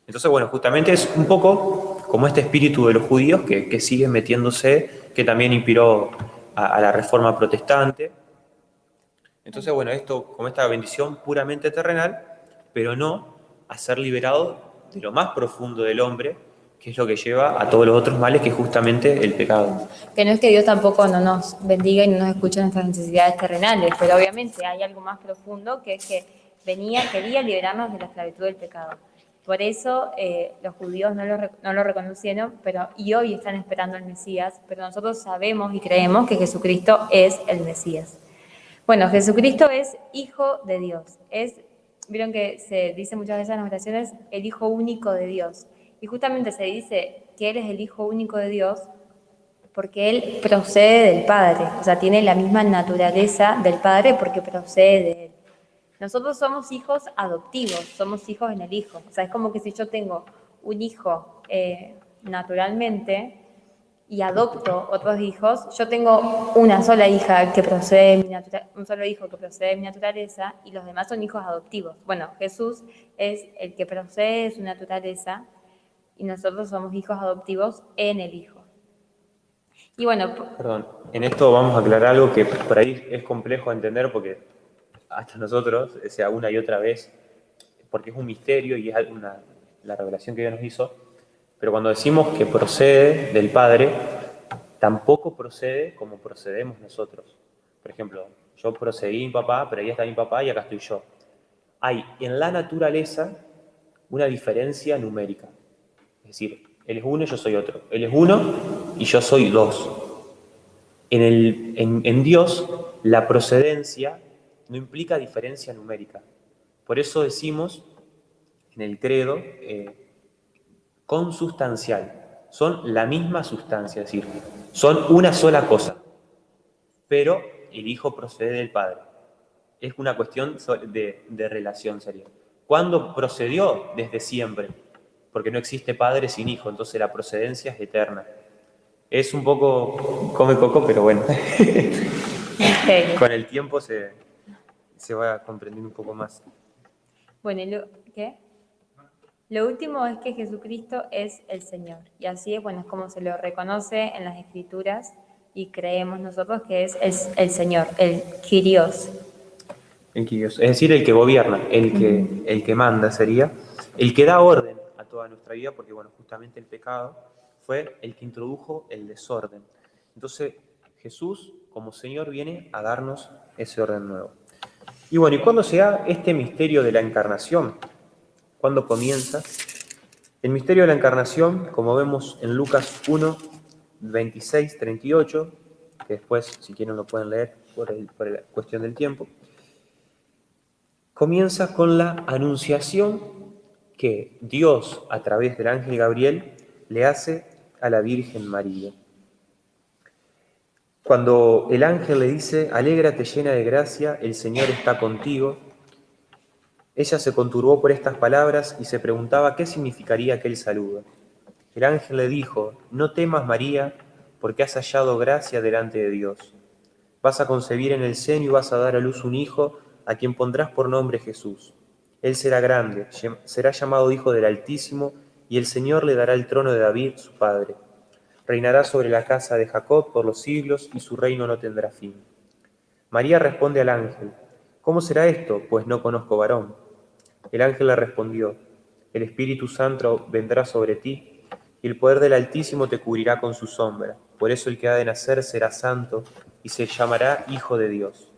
Speaker 1: Entonces, bueno, justamente es un poco como este espíritu de los judíos que sigue metiéndose, que también inspiró a la reforma protestante. Entonces, bueno, esto como esta bendición puramente terrenal, pero no a ser liberado de lo más profundo del hombre, que es lo que lleva a todos los otros males, que es justamente el pecado.
Speaker 2: Que no es que Dios tampoco no nos bendiga y no nos escuche nuestras necesidades terrenales, pero obviamente hay algo más profundo que es que quería liberarnos de la esclavitud del pecado. Por eso los judíos no lo reconocieron, y hoy están esperando al Mesías, pero nosotros sabemos y creemos que Jesucristo es el Mesías. Bueno, Jesucristo es Hijo de Dios. Vieron que se dice muchas veces en las oraciones, el Hijo único de Dios. Y justamente se dice que Él es el Hijo único de Dios porque Él procede del Padre. O sea, tiene la misma naturaleza del Padre porque procede de Él. Nosotros somos hijos adoptivos, somos hijos en el Hijo. O sea, es como que si yo tengo un hijo naturalmente y adopto otros hijos, yo tengo una sola hija que procede de mi un solo hijo que procede de mi naturaleza y los demás son hijos adoptivos. Bueno, Jesús es el que procede de su naturaleza y nosotros somos hijos adoptivos en el Hijo. Y bueno...
Speaker 1: Perdón, en esto vamos a aclarar algo que por ahí es complejo entender porque hasta nosotros, o sea, una y otra vez, porque es un misterio y es la revelación que Dios nos hizo, pero cuando decimos que procede del Padre, tampoco procede como procedemos nosotros. Por ejemplo, yo procedí de mi papá, pero ahí está mi papá y acá estoy yo. Hay en la naturaleza una diferencia numérica. Es decir, él es uno y yo soy otro. Él es uno y yo soy dos. En Dios, la procedencia no implica diferencia numérica. Por eso decimos en el credo consustancial. Son la misma sustancia, es decir, son una sola cosa, pero el Hijo procede del Padre. Es una cuestión de relación, sería. ¿Cuándo procedió? Desde siempre. porque no existe padre sin hijo, entonces la procedencia es eterna. Es un poco come coco, pero bueno,
Speaker 2: Misterio.
Speaker 1: con el tiempo se va comprendiendo un poco más.
Speaker 2: Bueno, ¿qué? Lo último es que Jesucristo es el Señor. Y así es, bueno, es como se lo reconoce en las Escrituras y creemos nosotros que es el Señor, el Kyrios.
Speaker 1: El Kyrios, es decir, el que gobierna, el que manda sería, el que da orden a toda nuestra vida, porque bueno, justamente el pecado fue el que introdujo el desorden. Entonces Jesús, como Señor, viene a darnos ese orden nuevo. Y bueno, ¿y cuándo se da este misterio de la encarnación? ¿Cuándo comienza? El misterio de la encarnación, como vemos en Lucas 1, 26, 38, que después, si quieren, lo pueden leer por la cuestión del tiempo, comienza con la anunciación que Dios, a través del ángel Gabriel, le hace a la Virgen María. Cuando el ángel le dice, alégrate llena de gracia, el Señor está contigo, ella se conturbó por estas palabras y se preguntaba qué significaría aquel saludo. El ángel le dijo, no temas María, porque has hallado gracia delante de Dios. Vas a concebir en el seno y vas a dar a luz un hijo, a quien pondrás por nombre Jesús. Él será grande, será llamado Hijo del Altísimo, y el Señor le dará el trono de David, su padre. Reinará sobre la casa de Jacob por los siglos, y su reino no tendrá fin. María responde al ángel, ¿cómo será esto? Pues no conozco varón. El ángel le respondió, el Espíritu Santo vendrá sobre ti, y el poder del Altísimo te cubrirá con su sombra. Por eso el que ha de nacer será santo, y se llamará Hijo de Dios.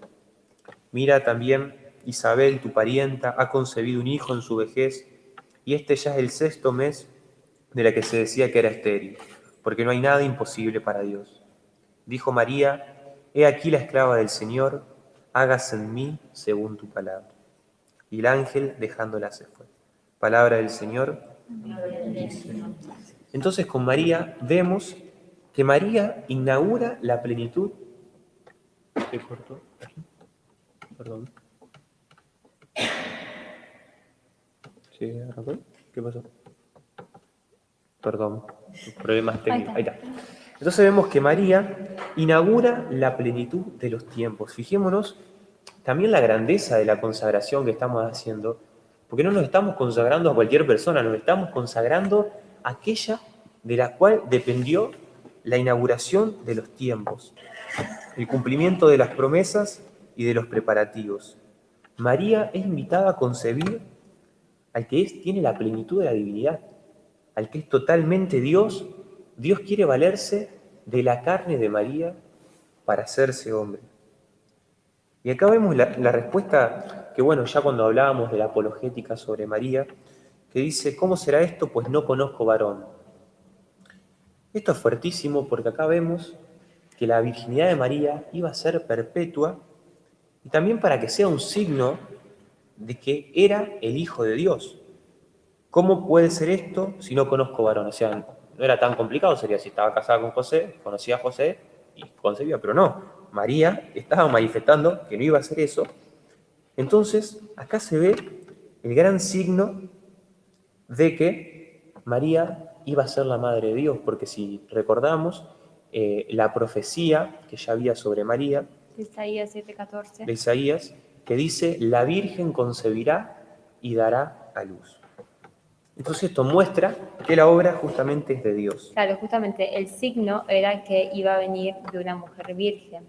Speaker 1: Mira también, Isabel, tu parienta, ha concebido un hijo en su vejez, y este ya es el 6º mes de la que se decía que era estéril, porque no hay nada imposible para Dios. Dijo María, he aquí la esclava del Señor, hágase en mí según tu palabra. Y el ángel, dejándola, se fue. Palabra del Señor. Entonces con María vemos que María inaugura la plenitud. ¿Qué cortó? Perdón. ¿Sí, arrancó? ¿Qué pasó? Perdón, problemas técnicos. Ahí está. Entonces vemos que María inaugura la plenitud de los tiempos. Fijémonos también la grandeza de la consagración que estamos haciendo, porque no nos estamos consagrando a cualquier persona, nos estamos consagrando a aquella de la cual dependió la inauguración de los tiempos, el cumplimiento de las promesas y de los preparativos. María es invitada a concebir al que tiene la plenitud de la divinidad, al que es totalmente Dios. Dios quiere valerse de la carne de María para hacerse hombre. Y acá vemos la respuesta que, bueno, ya cuando hablábamos de la apologética sobre María, que dice, ¿cómo será esto? Pues no conozco varón. Esto es fuertísimo porque acá vemos que la virginidad de María iba a ser perpetua y también para que sea un signo de que era el Hijo de Dios. ¿Cómo puede ser esto si no conozco varón? O sea, no era tan complicado, sería si estaba casada con José, conocía a José y concebía, pero no. María estaba manifestando que no iba a hacer eso. Entonces, acá se ve el gran signo de que María iba a ser la madre de Dios, porque si recordamos la profecía que ya había sobre María,
Speaker 2: Isaías 7:14.
Speaker 1: de Isaías, que dice, la Virgen concebirá y dará a luz. Entonces esto muestra que la obra justamente es de Dios.
Speaker 2: Claro, justamente el signo era que iba a venir de una mujer virgen.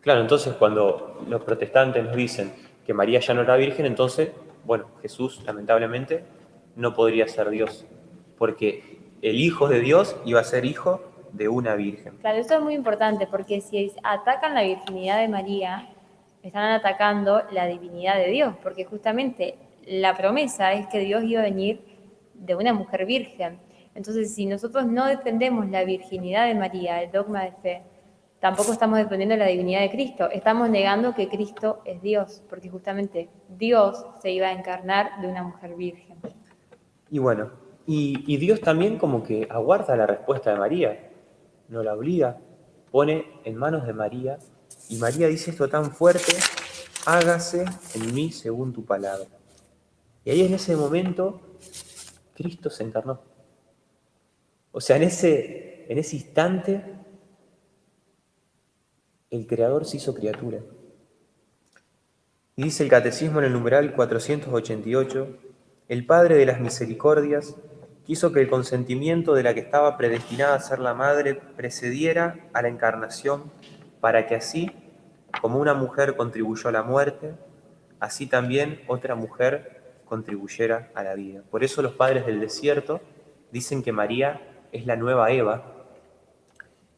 Speaker 1: Claro, entonces cuando los protestantes nos dicen que María ya no era virgen, entonces, bueno, Jesús lamentablemente no podría ser Dios, porque el Hijo de Dios iba a ser hijo de una virgen.
Speaker 2: Claro, esto es muy importante porque si atacan la virginidad de María, están atacando la divinidad de Dios, porque justamente la promesa es que Dios iba a venir de una mujer virgen. Entonces, si nosotros no defendemos la virginidad de María, el dogma de fe, tampoco estamos defendiendo la divinidad de Cristo. Estamos negando que Cristo es Dios, porque justamente Dios se iba a encarnar de una mujer virgen.
Speaker 1: Y bueno, y Dios también como que aguarda la respuesta de María, no la obliga, pone en manos de María, y María dice esto tan fuerte, hágase en mí según tu palabra. Y ahí en ese momento Cristo se encarnó. O sea, en ese instante, el Creador se hizo criatura. Y dice el Catecismo en el numeral 488, el Padre de las Misericordias quiso que el consentimiento de la que estaba predestinada a ser la madre precediera a la encarnación, para que así, como una mujer contribuyó a la muerte, así también otra mujer contribuyera a la vida. Por eso los padres del desierto dicen que María es la nueva Eva,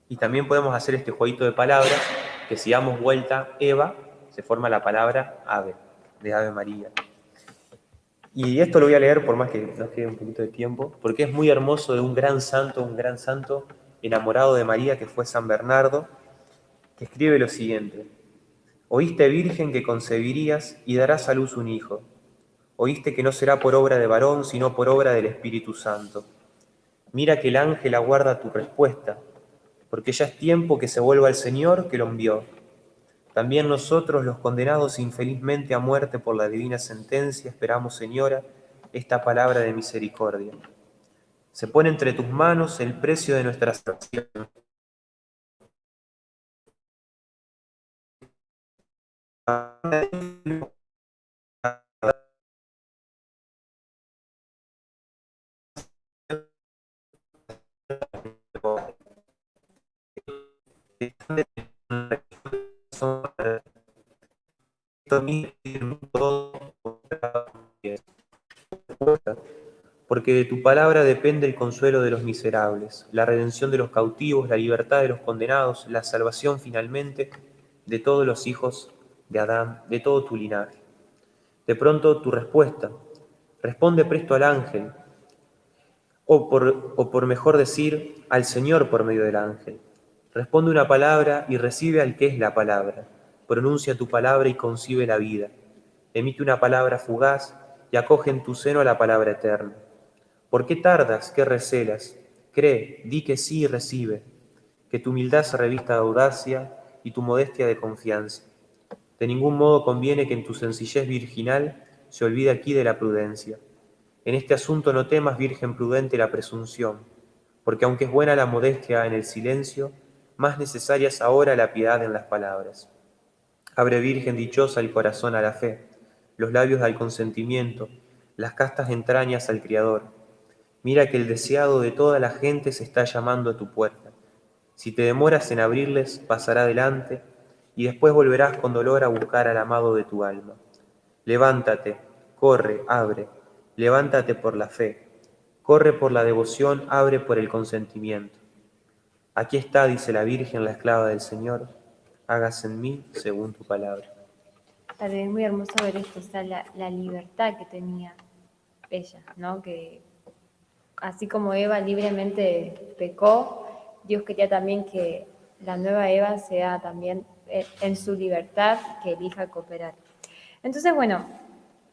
Speaker 1: y también podemos hacer este jueguito de palabras, que si damos vuelta Eva, se forma la palabra ave, de Ave María. Y esto lo voy a leer por más que nos quede un poquito de tiempo, porque es muy hermoso de un gran santo enamorado de María, que fue San Bernardo, que escribe lo siguiente: Oíste, Virgen, que concebirías y darás a luz un hijo. Oíste que no será por obra de varón, sino por obra del Espíritu Santo. Mira que el ángel aguarda tu respuesta, porque ya es tiempo que se vuelva el Señor que lo envió. También nosotros, los condenados infelizmente a muerte por la divina sentencia, esperamos, Señora, esta palabra de misericordia. Se pone entre tus manos el precio de nuestra salvación. Porque de tu palabra depende el consuelo de los miserables, la redención de los cautivos, la libertad de los condenados, la salvación finalmente de todos los hijos de Adán, de todo tu linaje. De pronto tu respuesta, responde presto al ángel, o por mejor decir, al Señor por medio del ángel. Responde una palabra y recibe al que es la palabra. Pronuncia tu palabra y concibe la vida. Emite una palabra fugaz y acoge en tu seno la palabra eterna. ¿Por qué tardas? ¿Qué recelas? Cree, di que sí y recibe. Que tu humildad se revista de audacia y tu modestia de confianza. De ningún modo conviene que en tu sencillez virginal se olvide aquí de la prudencia. En este asunto no temas, Virgen prudente, la presunción, porque aunque es buena la modestia en el silencio, más necesaria es ahora la piedad en las palabras. Abre, Virgen dichosa, el corazón a la fe, los labios al consentimiento, las castas entrañas al Criador. Mira que el deseado de toda la gente se está llamando a tu puerta. Si te demoras en abrirles, pasará adelante, y después volverás con dolor a buscar al amado de tu alma. Levántate, corre, abre, levántate por la fe, corre por la devoción, abre por el consentimiento. Aquí está, dice la Virgen, la esclava del Señor, hágase en mí según tu palabra.
Speaker 2: Es muy hermoso ver esto, o sea, la libertad que tenía ella, ¿no? Que así como Eva libremente pecó, Dios quería también que la nueva Eva sea también en su libertad, que elija cooperar. Entonces, bueno,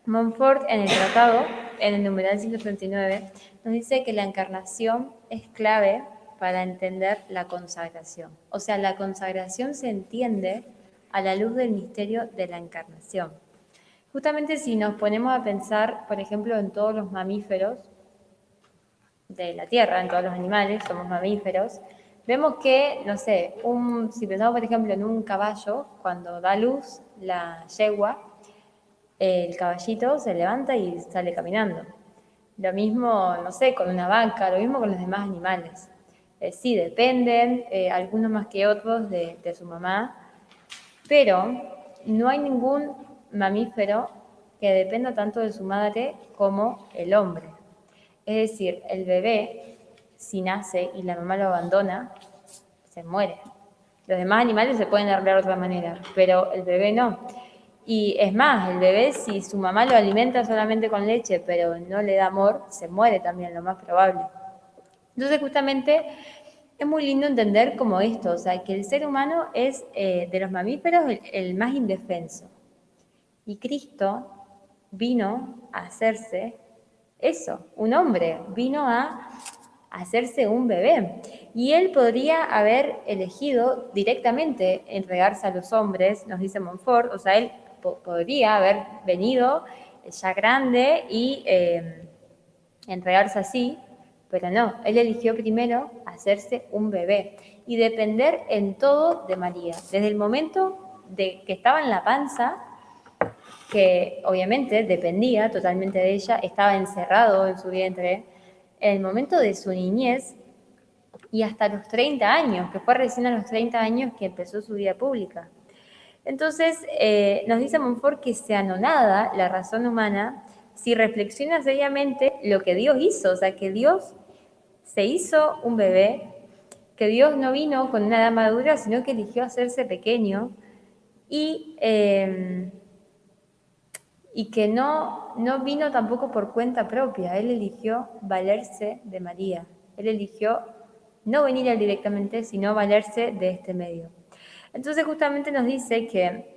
Speaker 2: Montfort en el tratado, en el numeral 139, nos dice que la encarnación es clave para entender la consagración. O sea, la consagración se entiende a la luz del misterio de la encarnación. Justamente si nos ponemos a pensar, por ejemplo, en todos los mamíferos de la Tierra, en todos los animales, somos mamíferos, vemos que, no sé, si pensamos, por ejemplo, en un caballo, cuando da luz la yegua, el caballito se levanta y sale caminando. Lo mismo, no sé, con una vaca, lo mismo con los demás animales. Sí, dependen, algunos más que otros, de su mamá, pero no hay ningún mamífero que dependa tanto de su madre como el hombre. Es decir, el bebé, si nace y la mamá lo abandona, se muere. Los demás animales se pueden arreglar de otra manera, pero el bebé no. Y es más, el bebé, si su mamá lo alimenta solamente con leche, pero no le da amor, se muere también, lo más probable. Entonces, justamente, es muy lindo entender como esto, o sea, que el ser humano es, de los mamíferos, el más indefenso. Y Cristo vino a hacerse eso, un hombre, vino a hacerse un bebé. Y él podría haber elegido directamente entregarse a los hombres, nos dice Montfort, o sea, él podría haber venido ya grande y entregarse así, pero no, él eligió primero hacerse un bebé y depender en todo de María. Desde el momento de que estaba en la panza, que obviamente dependía totalmente de ella, estaba encerrado en su vientre, en el momento de su niñez y hasta los 30 años, que fue recién a los 30 años que empezó su vida pública. Entonces, nos dice Montfort que se anonada la razón humana si reflexiona seriamente lo que Dios hizo, o sea, que Dios se hizo un bebé, que Dios no vino con una edad madura, sino que eligió hacerse pequeño y que no vino tampoco por cuenta propia, él eligió valerse de María, él eligió no venir a él directamente, sino valerse de este medio. Entonces justamente nos dice que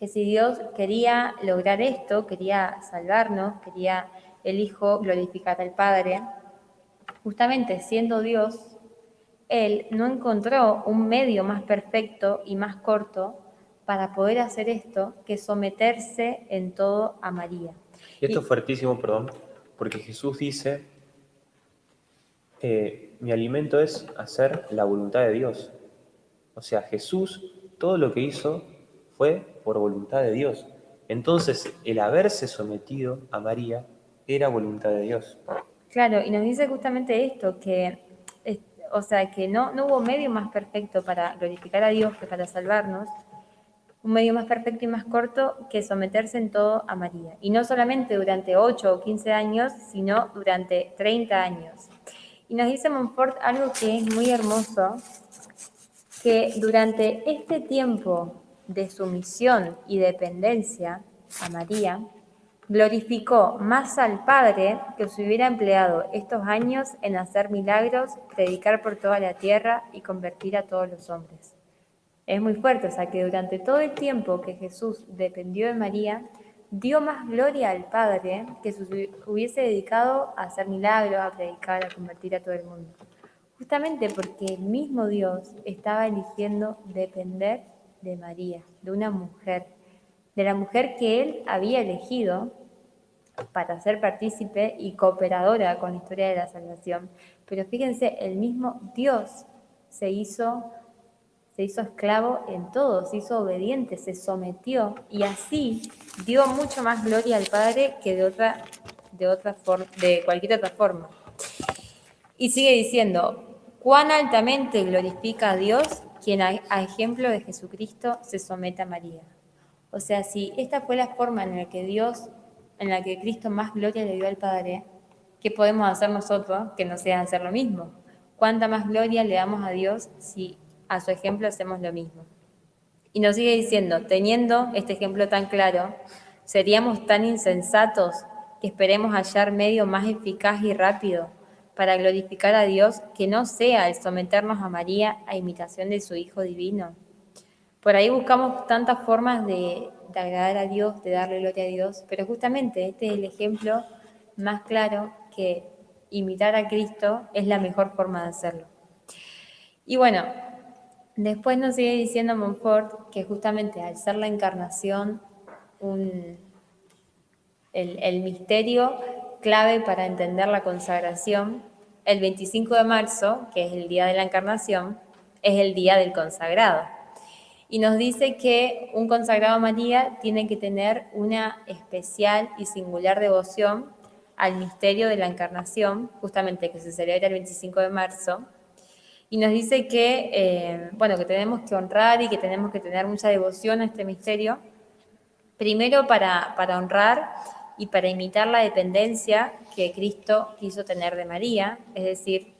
Speaker 2: si Dios quería lograr esto, quería salvarnos, quería el Hijo glorificar al Padre, justamente siendo Dios, Él no encontró un medio más perfecto y más corto para poder hacer esto que someterse en todo a María.
Speaker 1: Y esto es fuertísimo, perdón, porque Jesús dice, mi alimento es hacer la voluntad de Dios. O sea, Jesús, todo lo que hizo fue por voluntad de Dios. Entonces, el haberse sometido a María era voluntad de Dios.
Speaker 2: Claro, y nos dice justamente esto, o sea, que no hubo medio más perfecto para glorificar a Dios que para salvarnos, un medio más perfecto y más corto que someterse en todo a María. Y no solamente durante 8 o 15 años, sino durante 30 años. Y nos dice Montfort algo que es muy hermoso, que durante este tiempo de sumisión y dependencia a María, glorificó más al Padre que si hubiera empleado estos años en hacer milagros, predicar por toda la tierra y convertir a todos los hombres. Es muy fuerte, o sea que durante todo el tiempo que Jesús dependió de María, dio más gloria al Padre que si hubiese dedicado a hacer milagros, a predicar, a convertir a todo el mundo. Justamente porque el mismo Dios estaba eligiendo depender de María, de una mujer, de la mujer que él había elegido para ser partícipe y cooperadora con la historia de la salvación. Pero fíjense, el mismo Dios se hizo esclavo en todo, se hizo obediente, se sometió y así dio mucho más gloria al Padre que de cualquier otra forma. Y sigue diciendo, cuán altamente glorifica a Dios quien a ejemplo de Jesucristo se somete a María. O sea, si esta fue la forma en la que Cristo más gloria le dio al Padre, ¿qué podemos hacer nosotros que no sea hacer lo mismo? ¿Cuánta más gloria le damos a Dios si a su ejemplo hacemos lo mismo? Y nos sigue diciendo, teniendo este ejemplo tan claro, seríamos tan insensatos que esperemos hallar medio más eficaz y rápido para glorificar a Dios que no sea el someternos a María a imitación de su Hijo divino. Por ahí buscamos tantas formas de agradar a Dios, de darle gloria a Dios, pero justamente este es el ejemplo más claro que imitar a Cristo es la mejor forma de hacerlo. Y bueno, después nos sigue diciendo Montfort que justamente al ser la encarnación el misterio clave para entender la consagración, el 25 de marzo, que es el día de la encarnación, es el día del consagrado. Y nos dice que un consagrado a María tiene que tener una especial y singular devoción al misterio de la encarnación, justamente que se celebra el 25 de marzo, y nos dice que, que tenemos que honrar y que tenemos que tener mucha devoción a este misterio, primero para honrar y para imitar la dependencia que Cristo quiso tener de María, es decir,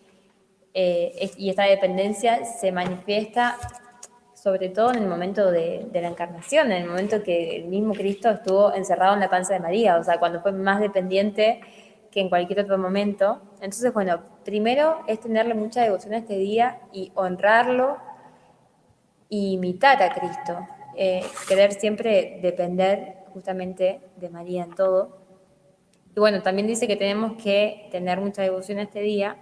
Speaker 2: y esta dependencia se manifiesta sobre todo en el momento de la encarnación, en el momento que el mismo Cristo estuvo encerrado en la panza de María, o sea, cuando fue más dependiente que en cualquier otro momento. Entonces, bueno, primero es tenerle mucha devoción a este día y honrarlo y imitar a Cristo, querer siempre depender justamente de María en todo. Y bueno, también dice que tenemos que tener mucha devoción a este día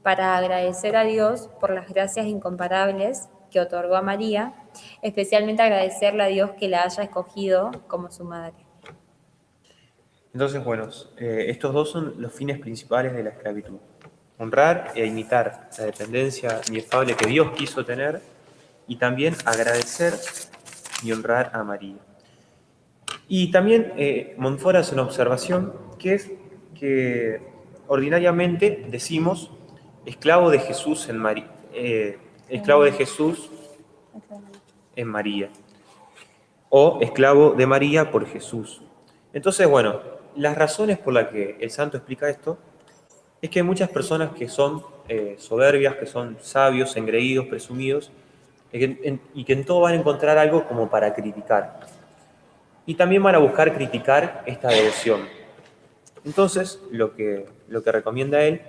Speaker 2: para agradecer a Dios por las gracias incomparables que otorgó a María, especialmente agradecerle a Dios que la haya escogido como su madre.
Speaker 1: Entonces, bueno, estos dos son los fines principales de la esclavitud. Honrar e imitar la dependencia inefable que Dios quiso tener y también agradecer y honrar a María. Y también Montfort hace una observación que es que ordinariamente decimos esclavo de Jesús en María, esclavo de Jesús en María, o esclavo de María por Jesús. Entonces, bueno, las razones por las que el santo explica esto es que hay muchas personas que son soberbias, que son sabios, engreídos, presumidos, y que en todo van a encontrar algo como para criticar. Y también van a buscar criticar esta devoción. Entonces, lo que recomienda él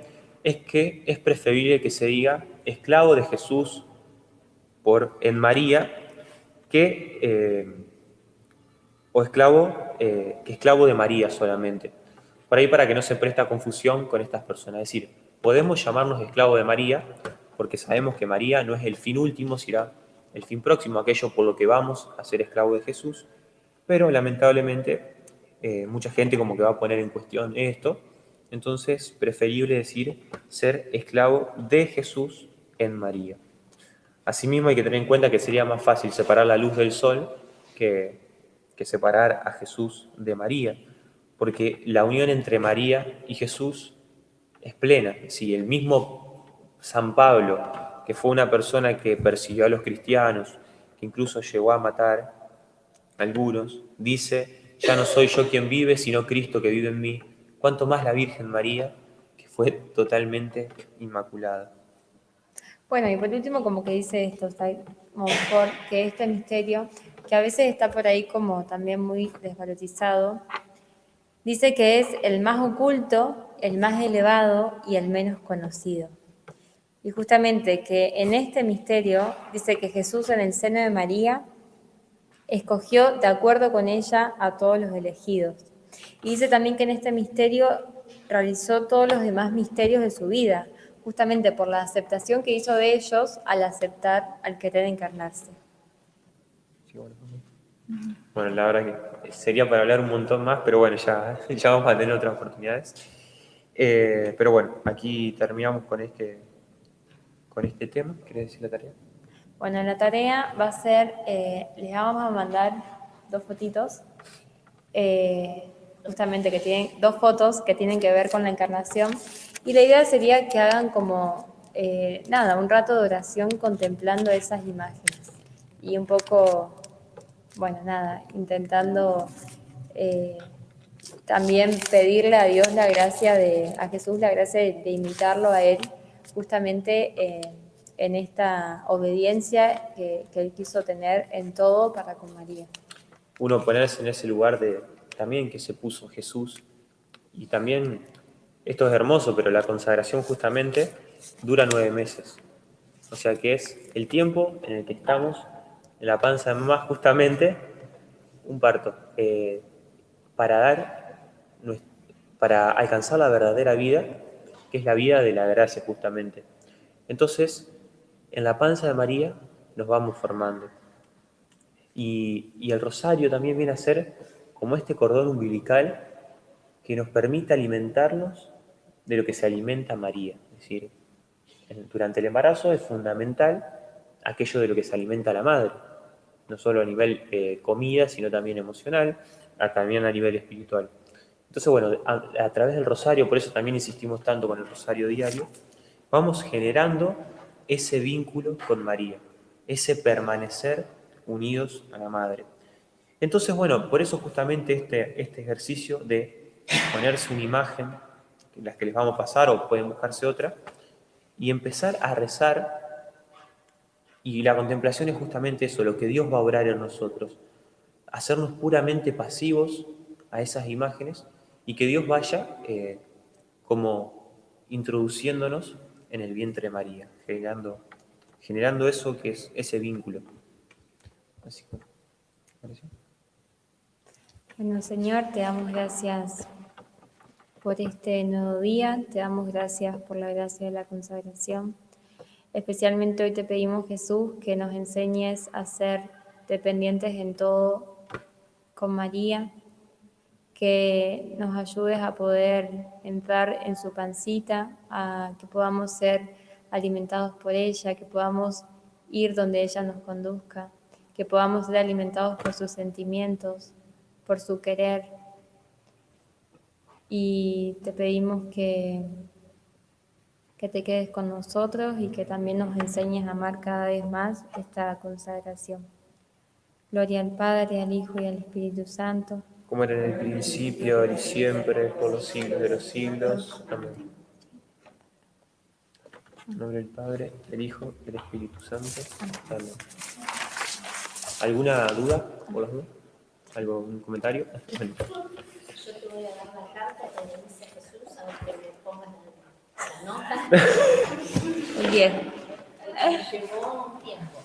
Speaker 1: es que es preferible que se diga esclavo de Jesús en María que que esclavo de María solamente. Por ahí para que no se presta confusión con estas personas. Es decir, podemos llamarnos esclavo de María porque sabemos que María no es el fin último, será el fin próximo, aquello por lo que vamos a ser esclavo de Jesús, pero lamentablemente mucha gente como que va a poner en cuestión esto, entonces preferible decir ser esclavo de Jesús en María. Asimismo hay que tener en cuenta que sería más fácil separar la luz del sol que separar a Jesús de María, porque la unión entre María y Jesús es plena. Si el mismo San Pablo, que fue una persona que persiguió a los cristianos, que incluso llegó a matar a algunos, dice, ya no soy yo quien vive, sino Cristo que vive en mí, cuanto más la Virgen María, que fue totalmente inmaculada.
Speaker 2: Bueno, y por último, como que dice esto, está Montfort, que este misterio, que a veces está por ahí como también muy desvalorizado, dice que es el más oculto, el más elevado y el menos conocido. Y justamente que en este misterio dice que Jesús en el seno de María escogió de acuerdo con ella a todos los elegidos. Y dice también que en este misterio realizó todos los demás misterios de su vida, justamente por la aceptación que hizo de ellos al aceptar, al querer encarnarse.
Speaker 1: Sí, bueno, la verdad que sería para hablar un montón más, pero bueno, ya vamos a tener otras oportunidades. Pero bueno, aquí terminamos con este tema. ¿Querés decir la tarea?
Speaker 2: Bueno, la tarea va a ser, les vamos a mandar 2 fotitos, justamente que tienen 2 fotos que tienen que ver con la encarnación, y la idea sería que hagan como, un rato de oración contemplando esas imágenes, y un poco, intentando también pedirle a Dios la gracia a Jesús la gracia de imitarlo a Él, justamente en esta obediencia que Él quiso tener en todo para con María.
Speaker 1: Uno ponerse en ese lugar también que se puso Jesús. Y también, esto es hermoso, pero la consagración justamente dura 9 meses. O sea que es el tiempo en el que estamos en la panza de mamá, justamente un parto, para para alcanzar la verdadera vida, que es la vida de la gracia justamente. Entonces, en la panza de María nos vamos formando. Y el rosario también viene a ser como este cordón umbilical que nos permite alimentarnos de lo que se alimenta María. Es decir, durante el embarazo es fundamental aquello de lo que se alimenta la madre, no solo a nivel comida, sino también emocional, también a nivel espiritual. Entonces, bueno, a través del rosario, por eso también insistimos tanto con el rosario diario, vamos generando ese vínculo con María, ese permanecer unidos a la Madre. Entonces, bueno, por eso justamente este ejercicio de ponerse una imagen, las que les vamos a pasar o pueden buscarse otra, y empezar a rezar, y la contemplación es justamente eso, lo que Dios va a obrar en nosotros, hacernos puramente pasivos a esas imágenes y que Dios vaya como introduciéndonos en el vientre de María, generando eso que es ese vínculo. Así que, ¿parece?
Speaker 2: Bueno, Señor, te damos gracias por este nuevo día, te damos gracias por la gracia de la consagración. Especialmente hoy te pedimos, Jesús, que nos enseñes a ser dependientes en todo con María, que nos ayudes a poder entrar en su pancita, a que podamos ser alimentados por ella, que podamos ir donde ella nos conduzca, que podamos ser alimentados por sus sentimientos, por su querer. Y te pedimos que te quedes con nosotros y que también nos enseñes a amar cada vez más esta consagración. Gloria al Padre, al Hijo y al Espíritu Santo.
Speaker 1: Como era en el principio, ahora y siempre, por los siglos de los siglos. Amén. En nombre del Padre, del Hijo y del Espíritu Santo. Amén. ¿Alguna duda por las dudas? ¿Algún comentario?
Speaker 4: Yo te voy a dar la carta que le dice Jesús, a ver que le pongas la nota.
Speaker 2: Un 10.
Speaker 4: Llevó un tiempo.